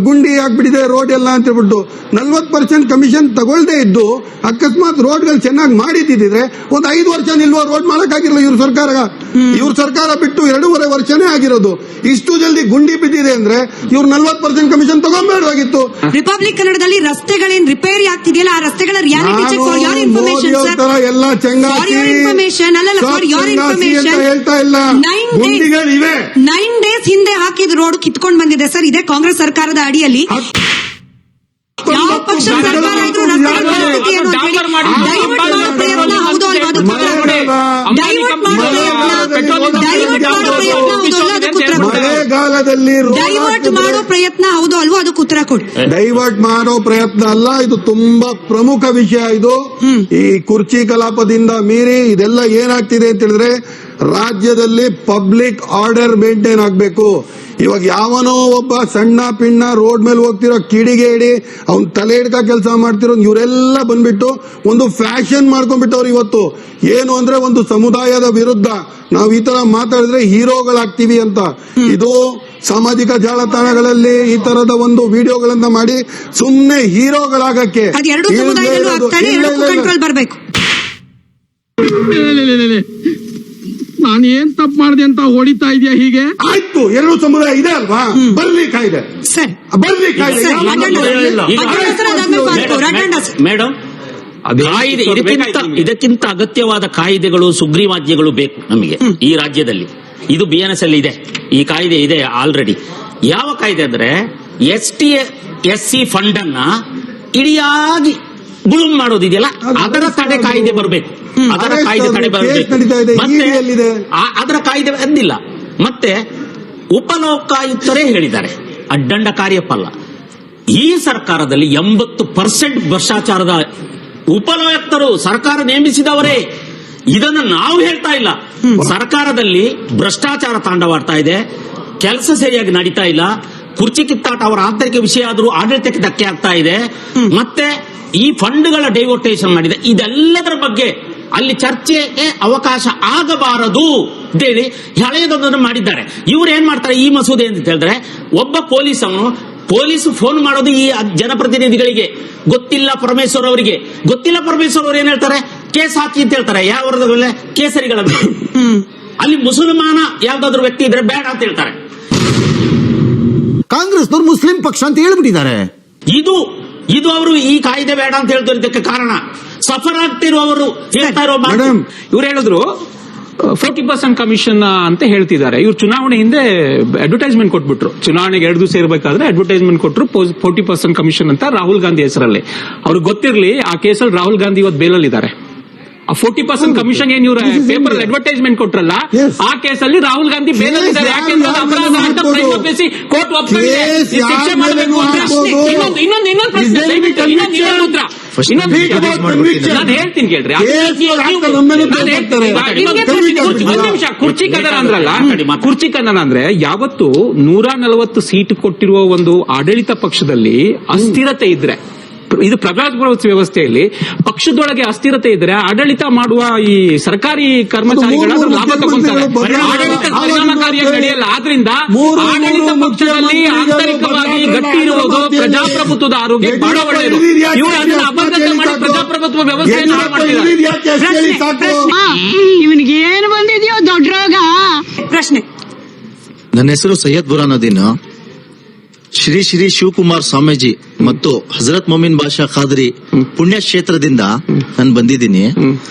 ಗುಂಡಿ ಆಗ್ಬಿಟ್ಟಿದೆ ರೋಡ್ ಎಲ್ಲ ಅಂತ ಹೇಳ್ಬಿಟ್ಟು 40% ಕಮಿಷನ್ ತಗೊಳ್ದೇ ಇದ್ದು ಅಕಸ್ಮಾತ್ ರೋಡ್ಗಳು ಚೆನ್ನಾಗಿ ಮಾಡಿದ್ದಿದ್ರೆ ಒಂದು 5 ವರ್ಷ ನಿಲ್ವ ರೋಡ್ ಮಾಡಕ್ಕಾಗಿರಲ್ಲ ಇವ್ರ ಸರ್ಕಾರ ಬಿಟ್ಟು 2.5 ವರ್ಷನೇ ಆಗಿರೋದು. ಇಷ್ಟು ಜಲ್ದಿ ಗುಂಡಿ ಬಿದ್ದಿದೆ ಅಂದ್ರೆ ಇವ್ರು 40% ಕಮಿಷನ್ ತಗೊಂಡ್ಬೇಡವಾಗಿತ್ತು. ರಿಪಬ್ಲಿಕ್ ಕನ್ನಡದಲ್ಲಿ ರಸ್ತೆಗಳೇನ್ ರಿಪೇರಿ ಆಗ್ತಿದೆಯಲ್ಲ ಆ ರಸ್ತೆಗಳ reality check for your information sir. ಎಲ್ಲ ಚಂಗಾಸಿ ಹೇಳ್ತಾ ಇಲ್ಲ. 9 ಡೇಸ್ ಹಿಂದೆ ಹಾಕಿದ ರೋಡ್ ಕಿತ್ಕೊಂಡು ಬಂದಿದೆ ಸರ್. ಇದೇ ಕಾಂಗ್ರೆಸ್ ಸರ್ಕಾರದ ಅಡಿಯಲ್ಲಿ ಯಾವ ಪಕ್ಷದ ಸರ್ಕಾರ ಇದ್ರು ರಸ್ತೆಗಳ ಪರಿಸ್ಥಿತಿ ಏನು ಅಂತ ಹೇಳಿ ಡೈವರ್ಟ್ ಮಾಡೋ ಪ್ರಯತ್ನ ಹೌದು ಅಲ್ವಾ ಅದು ಪತ್ರ ಕೊಡಿ. ಡೈವರ್ಟ್ ಮಾಡೋ ಪ್ರಯತ್ನ ಹೌದು ಅಲ್ವಾ ಅದಕ್ಕೆ ಉತ್ತರ ಕೊಡಿ. ಡೈವರ್ಟ್ ಮಾಡೋ ಪ್ರಯತ್ನ ಅಲ್ಲ, ಇದು ತುಂಬಾ ಪ್ರಮುಖ ವಿಷಯ. ಇದು ಈ ಕುರ್ಚಿ ಕಲಾಪದಿಂದ ಮೀರಿ ಇದೆಲ್ಲ ಏನಾಗ್ತಿದೆ ಅಂತ ಹೇಳಿದ್ರೆ ರಾಜ್ಯದಲ್ಲಿ ಪಬ್ಲಿಕ್ ಆರ್ಡರ್ ಮೇಂಟೈನ್ ಆಗ್ಬೇಕು. ಇವಾಗ ಯಾವನೋ ಒಬ್ಬ ಸಣ್ಣ ಪಿಣ್ಣ ರೋಡ್ ಮೇಲೆ ಹೋಗ್ತಿರೋ ಕಿಡಿಗೆ ಹಿಡಿ ಅವ್ನ್ ತಲೆ ಹಿಡ್ಕ ಕೆಲಸ ಮಾಡ್ತಿರೋ ಇವರೆಲ್ಲ ಬಂದ್ಬಿಟ್ಟು ಒಂದು ಫ್ಯಾಷನ್ ಮಾಡ್ಕೊಂಡ್ಬಿಟ್ಟವ್ರು ಇವತ್ತು. ಏನು ಅಂದ್ರೆ ಒಂದು ಸಮುದಾಯದ ವಿರುದ್ಧ ನಾವು ಈ ತರ ಮಾತಾಡಿದ್ರೆ ಹೀರೋಗಳಾಗ್ತೀವಿ ಅಂತ. ಇದು ಸಾಮಾಜಿಕ ಜಾಲತಾಣಗಳಲ್ಲಿ ಈ ತರದ ಒಂದು ವಿಡಿಯೋಗಳನ್ನ ಮಾಡಿ ಸುಮ್ನೆ ಹೀರೋಗಳಾಗಕ್ಕೆ ನಾನು ಏನ್ ತಪ್ಪು ಮಾಡಿದೆ ಅಂತ ಹೊಡಿತಾ ಇದೆಯಾ ಹೀಗೆ? ಆಯ್ತು, ಎರಡು ಸಮುದಾಯ ಇದೆ ಅಲ್ವಾ, ಬರ್ಲಿ ಕಾಯ್ದೆ ಬರ್ಲಿ ಕಾಯ್ದೆ. ಮೇಡಮ್ ಕಾಯ್ದೆ ಇದಕ್ಕಿಂತ ಅಗತ್ಯವಾದ ಕಾಯ್ದೆಗಳು ಸುಗ್ರೀವಾಜ್ಞೆಗಳು ಬೇಕು ನಮಗೆ ಈ ರಾಜ್ಯದಲ್ಲಿ. ಇದು BNS ಅಲ್ಲಿ ಇದೆ, ಈ ಕಾಯ್ದೆ ಇದೆ ಆಲ್ರೆಡಿ. ಯಾವ ಕಾಯ್ದೆ ಅಂದ್ರೆ ST/SC ಫಂಡ್ ಅನ್ನ ಇಡಿಯಾಗಿ ಗುಳುಂ ಮಾಡೋದಿದೆಯಲ್ಲ ಅದರ ತಡೆ ಕಾಯ್ದೆ ಬರಬೇಕು. ಅದರ ಕಾಯ್ದೆ ತಡೆ ಬರಬೇಕು. ಮತ್ತೆ ಅದರ ಕಾಯ್ದೆ ಅಂದಿಲ್ಲ. ಮತ್ತೆ ಉಪಲೋಕಾಯುಕ್ತರೇ ಹೇಳಿದ್ದಾರೆ, ಅಡ್ಡಂಡ ಕಾರ್ಯಪ್ಪಲ್ಲ. ಈ ಸರ್ಕಾರದಲ್ಲಿ 80% ಭ್ರಷ್ಟಾಚಾರದ ಉಪಲೋಕಾಯುಕ್ತರು ಸರ್ಕಾರ ನೇಮಿಸಿದವರೇ. ಇದನ್ನು ನಾವು ಹೇಳ್ತಾ ಇಲ್ಲ. ಸರ್ಕಾರದಲ್ಲಿ ಭ್ರಷ್ಟಾಚಾರ ತಾಂಡವಾಡ್ತಾ ಇದೆ, ಕೆಲಸ ಸರಿಯಾಗಿ ನಡೀತಾ ಇಲ್ಲ, ಕುರ್ಚಿ ಕಿತ್ತಾಟ ಅವರ ಆಂತರಿಕ ವಿಷಯ ಆದರೂ ಆಡಳಿತಕ್ಕೆ ಧಕ್ಕೆ ಆಗ್ತಾ ಇದೆ, ಮತ್ತೆ ಈ ಫಂಡ್ಗಳ ಡೈವರ್ಟೇಷನ್ ಮಾಡಿದೆ. ಇದೆಲ್ಲದರ ಬಗ್ಗೆ ಅಲ್ಲಿ ಚರ್ಚೆಗೆ ಅವಕಾಶ ಆಗಬಾರದು ಅಂತೇಳಿ ಹಳೆಯದೊಂದನ್ನು ಮಾಡಿದ್ದಾರೆ. ಇವ್ರು ಏನ್ ಮಾಡ್ತಾರೆ ಈ ಮಸೂದೆ ಅಂತ ಹೇಳಿದ್ರೆ, ಒಬ್ಬ ಪೊಲೀಸ್ ಫೋನ್ ಮಾಡೋದು ಈ ಜನಪ್ರತಿನಿಧಿಗಳಿಗೆ ಗೊತ್ತಿಲ್ಲ ಪರಮೇಶ್ವರ್ ಅವರಿಗೆ. ಗೊತ್ತಿಲ್ಲ ಪರಮೇಶ್ವರ್ ಅವರು ಏನ್ ಹೇಳ್ತಾರೆ, ಕೇಸ್ ಹಾಕಿ ಅಂತ ಹೇಳ್ತಾರೆ. ಯಾವ ಕೇಸರಿಗಳ ಅಲ್ಲಿ ಮುಸಲ್ಮಾನ ಯಾವ್ದಾದ್ರು ವ್ಯಕ್ತಿ ಇದ್ರೆ ಬೇಡ ಅಂತ ಹೇಳ್ತಾರೆ. ಕಾಂಗ್ರೆಸ್ನವರು ಮುಸ್ಲಿಂ ಪಕ್ಷ ಅಂತ ಹೇಳ್ಬಿಟ್ಟಿದ್ದಾರೆ. ಇದು ಅವರು ಈ ಕಾಯ್ದೆ ಬೇಡ ಅಂತ ಹೇಳ್ತಿರೋದಕ್ಕೆ ಕಾರಣ ಸಫರ್ ಆಗ್ತಿರುವವರು ಹೇಳ್ತಾ ಇರೋ ಮಾತು. ಇವ್ರು ಹೇಳಿದ್ರು 40% ಕಮಿಷನ್ ಅಂತ ಹೇಳ್ತಿದ್ದಾರೆ. ಇವ್ರು ಚುನಾವಣೆ ಹಿಂದೆ ಅಡ್ವರ್ಟೈಸ್ಮೆಂಟ್ ಕೊಟ್ಬಿಟ್ರು. ಚುನಾವಣೆಗೆ 2 ದಿವಸ ಇರಬೇಕಾದ್ರೆ ಅಡ್ವರ್ಟೈಸ್ಮೆಂಟ್ ಕೊಟ್ಟರು 40% ಕಮಿಷನ್ ಅಂತ ರಾಹುಲ್ ಗಾಂಧಿ ಹೆಸರಲ್ಲಿ. ಅವ್ರಿಗೆ ಗೊತ್ತಿರಲಿ ಆ ಕೇಸಲ್ಲಿ ರಾಹುಲ್ ಗಾಂಧಿ ಇವತ್ತು ಬೇಲಲ್ಲಿದ್ದಾರೆ. ಆ 40% ಕಮಿಷನ್ ಏನ್ ಇವ್ರ ಪೇಪರ್ ಅಡ್ವರ್ಟೈಸ್ಮೆಂಟ್ ಕೊಟ್ರಲ್ಲ ಆ ಕೇಸಲ್ಲಿ ರಾಹುಲ್ ಗಾಂಧಿ ಬೇಲಲ್ಲಿದ್ದಾರೆ. ಯಾಕೆಂದ್ರೆ ಅಪರಾಧ ಅಂತ ಪ್ರಯತ್ನಿಸಿ ಕೋರ್ಟ್ ಒಪ್ಪಿದೆ, ಶಿಕ್ಷೆ ಮಾಡಬೇಕು ಅಂತ. ಇನ್ನೊಂದು ಪ್ರಶ್ನೆ ಉತ್ತರ ನಾನು ಹೇಳ್ತೀನಿ ಕೇಳ್ರಿ. ಕುರ್ಚಿ ಕನ್ನಡ ಅಂದ್ರಲ್ಲ, ಕುರ್ಚಿ ಕನ್ನಡ ಅಂದ್ರೆ ಯಾವತ್ತು 140 ಸೀಟ್ ಕೊಟ್ಟಿರುವ ಒಂದು ಆಡಳಿತ ಪಕ್ಷದಲ್ಲಿ ಅಸ್ಥಿರತೆ ಇದ್ರೆ, ಇದು ಪ್ರಜಾಪ್ರಭುತ್ವ ವ್ಯವಸ್ಥೆಯಲ್ಲಿ ಪಕ್ಷದೊಳಗೆ ಅಸ್ಥಿರತೆ ಇದ್ರೆ ಆಡಳಿತ ಮಾಡುವ ಈ ಸರ್ಕಾರಿ ಕರ್ಮಚಾರಿಗಳ ಲಾಭ ತಗೊಂತಾರೆ. ಆಡಳಿತ ಪರಿಣಾಮಕಾರಿಯಾಗಿ ನಡೆಯಲ್ಲ. ಆದ್ರಿಂದ ಆಡಳಿತ ಪಕ್ಷದಲ್ಲಿ ಆಂತರಿಕವಾಗಿ ಗಟ್ಟಿ ಇರುವುದು ಪ್ರಜಾಪ್ರಭುತ್ವದ ಆರೋಗ್ಯ ಬಹಳ ಒಳ್ಳೆಯದು. ಇವರು ಅದನ್ನ ಅಬದ್ಧತೆ ಮಾಡಿ ಪ್ರಜಾಪ್ರಭುತ್ವ ವ್ಯವಸ್ಥೆಯನ್ನು ಇವನಿಗೆ ಏನು ಬಂದಿದೆಯೋ ದೊಡ್ಡ ರೋಗ. ಪ್ರಶ್ನೆ. ನನ್ನ ಹೆಸರು ಸೈಯದ್ ಬುರಾನುದ್ದೀನ್. ಶ್ರೀ ಶ್ರೀ ಶಿವಕುಮಾರ್ ಸ್ವಾಮೀಜಿ ಮತ್ತು ಹಜರತ್ ಮೊಮಿನ್ ಬಾಷಾ ಖಾದ್ರಿ ಪುಣ್ಯಕ್ಷೇತ್ರದಿಂದ ನಾನು ಬಂದಿದ್ದೀನಿ.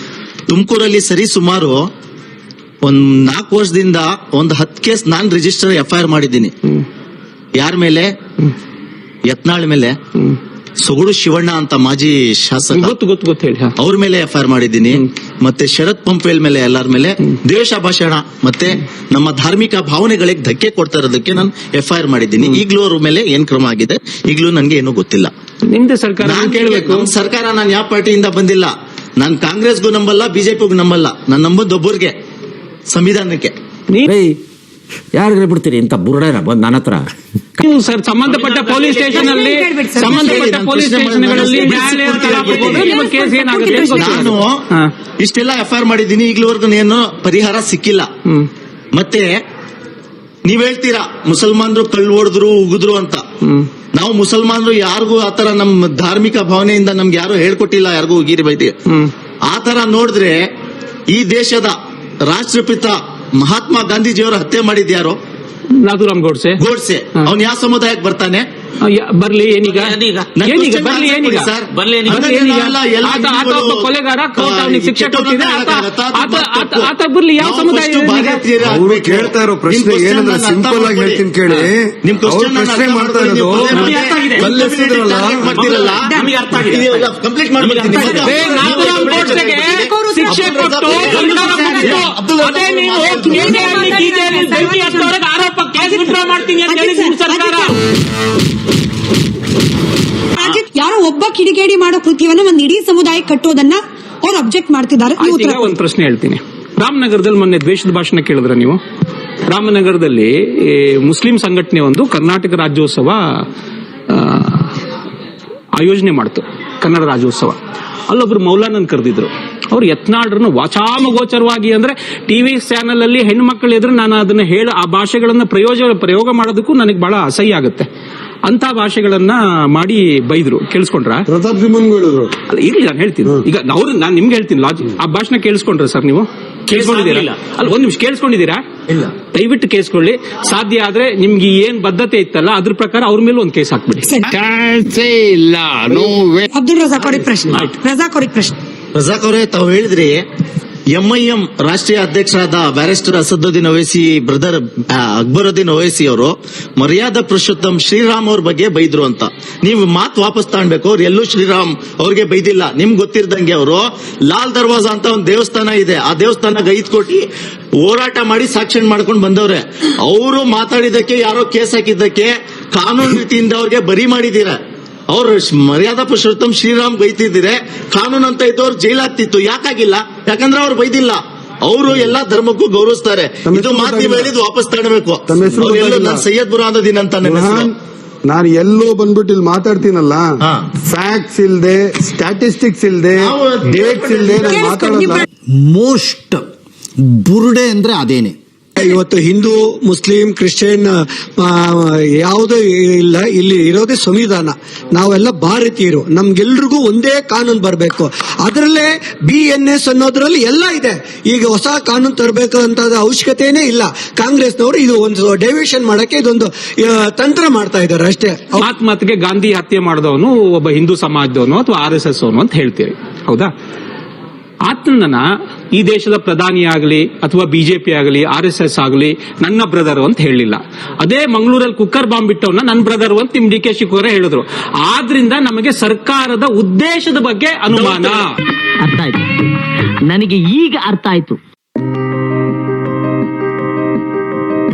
ತುಮಕೂರಲ್ಲಿ ಸರಿ ಸುಮಾರು ಒಂದ್ 4 ವರ್ಷದಿಂದ ಒಂದು 10 ಕೇಸ್ ನಾನ್ ರಿಜಿಸ್ಟರ್ FIR ಮಾಡಿದ್ದೀನಿ. ಯಾರ ಮೇಲೆ? ಯತ್ನಾಳ್ ಮೇಲೆ. ಸೊಗಡು ಶಿವಣ್ಣ ಅಂತ ಮಾಜಿ ಶಾಸಕ, ಅವ್ರ ಮೇಲೆ FIR ಮಾಡಿದ್ದೀನಿ. ಮತ್ತೆ ಶರತ್ ಪಂಪೇಲ್ ಮೇಲೆ, ಎಲ್ಲರ ಮೇಲೆ ದ್ವೇಷ ಭಾಷಣ ಮತ್ತೆ ನಮ್ಮ ಧಾರ್ಮಿಕ ಭಾವನೆಗಳಿಗೆ ಧಕ್ಕೆ ಕೊಡ್ತಾ ಇರೋದಕ್ಕೆ ನಾನು FIR ಮಾಡಿದ್ದೀನಿ. ಈಗಲೂ ಅವ್ರ ಮೇಲೆ ಏನ್ ಕ್ರಮ ಆಗಿದೆ ಈಗಲೂ ನನ್ಗೆ ಏನೂ ಗೊತ್ತಿಲ್ಲ. ನಿಮ್ದು ಸರ್ಕಾರ ಕೇಳಬೇಕು. ನಮ್ಮ ಸರ್ಕಾರ ನಾನು ಯಾವ ಪಾರ್ಟಿಯಿಂದ ಬಂದಿಲ್ಲ. ನಾನು ಕಾಂಗ್ರೆಸ್ಗೂ ನಂಬಲ್ಲ, ಬಿಜೆಪಿಗೂ ನಂಬಲ್ಲ. ನಾನು ನಂಬುದು ಒಬ್ಬರಿಗೆ, ಸಂವಿಧಾನಕ್ಕೆ. ಯಾರಿಗಾರ ಬಿಡ್ತೀರಿ ಇಂತ ಬುರುಡನ ಬಂದ್ ನನ್ನ ಹತ್ರ? ಸರ್, ಸಂಬಂಧಪಟ್ಟ ಪೊಲೀಸ್ ಸ್ಟೇಷನ್ ಅಲ್ಲಿ ಕೇಸ್ ಏನಾಗುತ್ತೆ? ನಾನು ಇಷ್ಟೆಲ್ಲ FIR ಮಾಡಿದ್ದೀನಿ, ಈಗಲವರೆಗೂ ಏನು ಪರಿಹಾರ ಸಿಕ್ಕಿಲ್ಲ. ಮತ್ತೆ ನೀವ್ ಹೇಳ್ತೀರಾ ಮುಸಲ್ಮಾನರು ಕಳ್ಳು ಹೊಡೆದ್ರು ಉಗಿದ್ರು ಅಂತ. ನಾವು ಮುಸಲ್ಮಾನರು ಯಾರಿಗೂ ಆತರ ನಮ್ಮ ಧಾರ್ಮಿಕ ಭಾವನೆಯಿಂದ ನಮ್ಗೆ ಯಾರು ಹೇಳ್ಕೊಟ್ಟಿಲ್ಲ, ಯಾರಿಗೂ ಉಗಿರಿ ಬೈದಿ. ಆತರ ನೋಡಿದ್ರೆ ಈ ದೇಶದ ರಾಷ್ಟ್ರಪಿತ ಮಹಾತ್ಮ ಗಾಂಧೀಜಿಯವರ ಹತ್ಯೆ ಮಾಡಿದ್ಯಾರು? ನಾಥೂರಾಮ್ ಗೋಡ್ಸೆ. ಅವ್ನು ಯಾವ ಸಮುದಾಯಕ್ಕೆ ಬರ್ತಾನೆ? ಬರ್ಲಿ, ಏನೀಗ ಏನೀಗ ಬರ್ಲಿ, ಏನೀಗ ಸರ್, ಆತ ಒಬ್ಬ ಕೊಲೆಗಾರ, ಕೋರ್ಟ್ ಅವನಿಗೆ ಶಿಕ್ಷೆ ಕೊಟ್ಟಿದೆ, ಆತ ಬರ್ಲಿ, ಯಾವ ಸಮುದಾಯ? ಅವ್ರು ಕೇಳ್ತಾ ಇರೋ ಪ್ರಶ್ನೆ ಏನಂದ್ರೆ ಸಿಂಪಲ್ ಆಗಿ ಹೇಳ್ತೀನಿ ಕೇಳಿ. ನಿಮ್ ಅವ್ರು ಪ್ರಶ್ನೆ ಮಾಡ್ತಾ ಇರೋದು ಕಲ್ಲೆಸೆದ್ರಲ್ಲ, ಕಂಪ್ಲೀಟ್ ಮಾಡ್ಬಿಡ್ತೀನಿ. ನಾಥೂರಾಮ್ ಗೋಡ್ಸೆಗೆ ಶಿಕ್ಷೆ ಕೊಟ್ಟು ಅದೇ ನೀವು ಬೆಂಕಿ ಹಚ್ಚೋರಿಗೆ ಆರೋಪ ಕೇಸ್ ವಿಡ್ರಾ ಮಾಡ್ತೀನಿ ಅಂತ ಹೇಳಿ ನಿಮ್ಮ ಸರ್ಕಾರ. ಯಾರೋ ಒಬ್ಬ ಕಿಡಿಗೇಡಿ ಮಾಡೋ ಕೃತ್ಯವನ್ನ ಒಂದು ಇಡೀ ಸಮುದಾಯ ಕಟ್ಟೋದನ್ನ ಅವ್ರು ಅಬ್ಜೆಕ್ಟ್ ಮಾಡ್ತಿದ್ದಾರೆ. ಒಂದು ಪ್ರಶ್ನೆ ಹೇಳ್ತೀನಿ. ರಾಮನಗರದಲ್ಲಿ ಮೊನ್ನೆ ದ್ವೇಷದ ಭಾಷಣ ಕೇಳಿದ್ರ ನೀವು? ರಾಮನಗರದಲ್ಲಿ ಮುಸ್ಲಿಂ ಸಂಘಟನೆ ಒಂದು ಕರ್ನಾಟಕ ರಾಜ್ಯೋತ್ಸವ ಆಯೋಜನೆ ಮಾಡ್ತು, ಕನ್ನಡ ರಾಜ್ಯೋತ್ಸವ. ಅಲ್ಲೊಬ್ರು ಮೌಲಾನನ್ ಕರೆದಿದ್ರು. ಅವ್ರು ಯತ್ನಾಳ್ರನ್ನು ವಾಚಾಮಗೋಚರವಾಗಿ, ಅಂದ್ರೆ ಟಿವಿ ಚಾನೆಲ್ ಅಲ್ಲಿ ಹೆಣ್ಮಕ್ಳು ಎದುರು ನಾನು ಅದನ್ನ ಆ ಭಾಷೆಗಳನ್ನ ಪ್ರಯೋಗ ಮಾಡೋದಕ್ಕೂ ನನಗೆ ಬಹಳ ಅಸಹ್ಯ ಆಗುತ್ತೆ. ಅಂತ ಭಾಷೆಗಳನ್ನ ಮಾಡಿ ಬೈದ್ರು. ಕೇಳಿಸ್ಕೊಂಡ್ರ? ಪ್ರತಾಪ್ ಸಿಂಹನ್ಗಳಿದ್ರು. ಅಲ್ಲ, ಇರ್ಲಿ, ನಾನು ಹೇಳ್ತೀನಿ. ಈಗ ನಾನು ನಿಮ್ಗೆ ಹೇಳ್ತೀನಿ ಲಾಜಿಕ್. ಆ ಭಾಷಣ ಕೇಳಿಸ್ಕೊಂಡ್ರ ಸರ್ ನೀವು? ಕೇಳಿಸ್ಕೊಂಡಿದ್ದೀರಾ? ಅಲ್ಲ, ಒಂದ್ ನಿಮಿಷ ಕೇಳಿಸ್ಕೊಂಡಿದ್ದೀರಾ? ಇಲ್ಲ. ದಯವಿಟ್ಟು ಕೇಳಿಸ್ಕೊಳ್ಳಿ. ಸಾಧ್ಯ ಆದ್ರೆ ನಿಮ್ಗೆ ಏನ್ ಬದ್ಧತೆ ಇತ್ತಲ್ಲ ಅದ್ರ ಪ್ರಕಾರ ಅವ್ರ ಮೇಲೆ ಒಂದು ಕೇಸ್ ಹಾಕ್ಬಿಡಿ. ಅಬ್ದುಲ್ ರಜಾಕ್ ಅವ್ರಿಗೆ ಪ್ರಶ್ನೆ. ರಜಾಕ್ ಅವರೇ, ತಾವು ಹೇಳಿದ್ರಿ ಎಂಐಎಂ ರಾಷ್ಟ್ರೀಯ ಅಧ್ಯಕ್ಷರಾದ ಬ್ಯಾರಿಸ್ಟರ್ ಅಸದುದ್ದೀನ್ ಓವೈಸಿ ಬ್ರದರ್ ಅಕ್ಬರುದ್ದೀನ್ ಓವೈಸಿ ಅವರು ಮರ್ಯಾದಾ ಪುರುಷೋತ್ತಮ್ ಶ್ರೀರಾಮ್ ಅವ್ರ ಬಗ್ಗೆ ಬೈದ್ರು ಅಂತ. ನೀವು ಮಾತು ವಾಪಸ್ ತಗೊಳ್ಬೇಕು. ಅವ್ರು ಎಲ್ಲೂ ಶ್ರೀರಾಮ್ ಅವ್ರಿಗೆ ಬೈದಿಲ್ಲ. ನಿಮ್ಗೆ ಗೊತ್ತಿರದಂಗೆ ಅವರು ಲಾಲ್ ದರ್ವಾಜಾ ಅಂತ ಒಂದು ದೇವಸ್ಥಾನ ಇದೆ, ಆ ದೇವಸ್ಥಾನಕ್ಕೆ 5 ಕೋಟಿ ಹೋರಾಟ ಮಾಡಿ ಸಾಕ್ಷಿ ಮಾಡ್ಕೊಂಡು ಬಂದವ್ರೆ. ಅವರು ಮಾತಾಡಿದಕ್ಕೆ, ಯಾರೋ ಕೇಸ್ ಹಾಕಿದ್ದಕ್ಕೆ ಕಾನೂನು ರೀತಿಯಿಂದ ಅವ್ರಿಗೆ ಬರಿ ಮಾಡಿದೀರ. ಅವ್ರು ಮರ್ಯಾದಾ ಪುರುಷೋತ್ತಮ್ ಶ್ರೀರಾಮ್ ಬೈತಿದ್ರೆ ಕಾನೂನು ಅಂತ ಇದ್ದವ್ರು ಜೈಲಾಗ್ತಿತ್ತು. ಯಾಕಾಗಿಲ್ಲ? ಯಾಕಂದ್ರೆ ಅವ್ರು ಬೈದಿಲ್ಲ. ಅವರು ಎಲ್ಲಾ ಧರ್ಮಕ್ಕೂ ಗೌರವಿಸ್ತಾರೆ. ಇದು ಮಾತು ನೀವು ಹೇಳಿದ್ ವಾಪಸ್ ತಗೊಳ್ಬೇಕು. ನಾನು ಸೈಯದ್ ಬುರಾನುದ್ದೀನ್ ಅಂತ ನಾನು ಎಲ್ಲೋ ಬಂದ್ಬಿಟ್ಟು ಇಲ್ಲಿ ಮಾತಾಡ್ತೀನಲ್ಲ, ಫ್ಯಾಕ್ಟ್ಸ್ ಇಲ್ದೆ, ಸ್ಟ್ಯಾಟಿಸ್ಟಿಕ್ಸ್ ಇಲ್ದೆ, ಡೇಟ್ಸ್ ಇಲ್ದೆ ನಾನು ಮಾತಾಡಲ್ಲ. ಮೋಸ್ಟ್ ಬುರುಡೆ ಅಂದ್ರೆ ಅದೇನೆ. ಇವತ್ತು ಹಿಂದೂ, ಮುಸ್ಲಿಂ, ಕ್ರಿಶ್ಚಿಯನ್ ಯಾವುದೂ ಇಲ್ಲ. ಇಲ್ಲಿ ಇರೋದೇ ಸಂವಿಧಾನ. ನಾವೆಲ್ಲ ಭಾರತೀಯರು. ನಮ್ಗೆಲ್ರಿಗೂ ಒಂದೇ ಕಾನೂನು ಬರಬೇಕು. ಅದರಲ್ಲೇ BNS ಅನ್ನೋದ್ರಲ್ಲಿ ಎಲ್ಲ ಇದೆ. ಈಗ ಹೊಸ ಕಾನೂನು ತರಬೇಕು ಅಂತ ಅವಶ್ಯಕತೆನೇ ಇಲ್ಲ. ಕಾಂಗ್ರೆಸ್ನವರು ಇದು ಒಂದು ಡೈವರ್ಷನ್ ಮಾಡಕ್ಕೆ ಇದೊಂದು ತಂತ್ರ ಮಾಡ್ತಾ ಇದ್ದಾರೆ ಅಷ್ಟೇ. ಮಾತಿಗೆ ಗಾಂಧಿ ಹತ್ಯೆ ಮಾಡಿದವನು ಒಬ್ಬ ಹಿಂದೂ ಸಮಾಜದವನು ಅಥವಾ RSS ಅವನು ಅಂತ ಹೇಳ್ತೀರಿ, ಹೌದಾ? ಆತನನ್ನ ಈ ದೇಶದ ಪ್ರಧಾನಿ ಆಗಲಿ ಅಥವಾ ಬಿಜೆಪಿ ಆಗಲಿ RSS ಆಗಲಿ ನನ್ನ ಬ್ರದರ್ ಅಂತ ಹೇಳಿಲ್ಲ. ಅದೇ ಮಂಗಳೂರಲ್ಲಿ ಕುಕ್ಕರ್ ಬಾಂಬ್ ಬಿಟ್ಟವನ್ನ ನನ್ನ ಬ್ರದರ್ ಅಂತ ನಿಮ್ DK ಶಿವಕುಮಾರ್ ಹೇಳಿದ್ರು. ಆದ್ರಿಂದ ನಮಗೆ ಸರ್ಕಾರದ ಉದ್ದೇಶದ ಬಗ್ಗೆ ಅನುಮಾನ. ಅರ್ಥ ಆಯ್ತು, ನನಗೆ ಈಗ ಅರ್ಥ ಆಯ್ತು.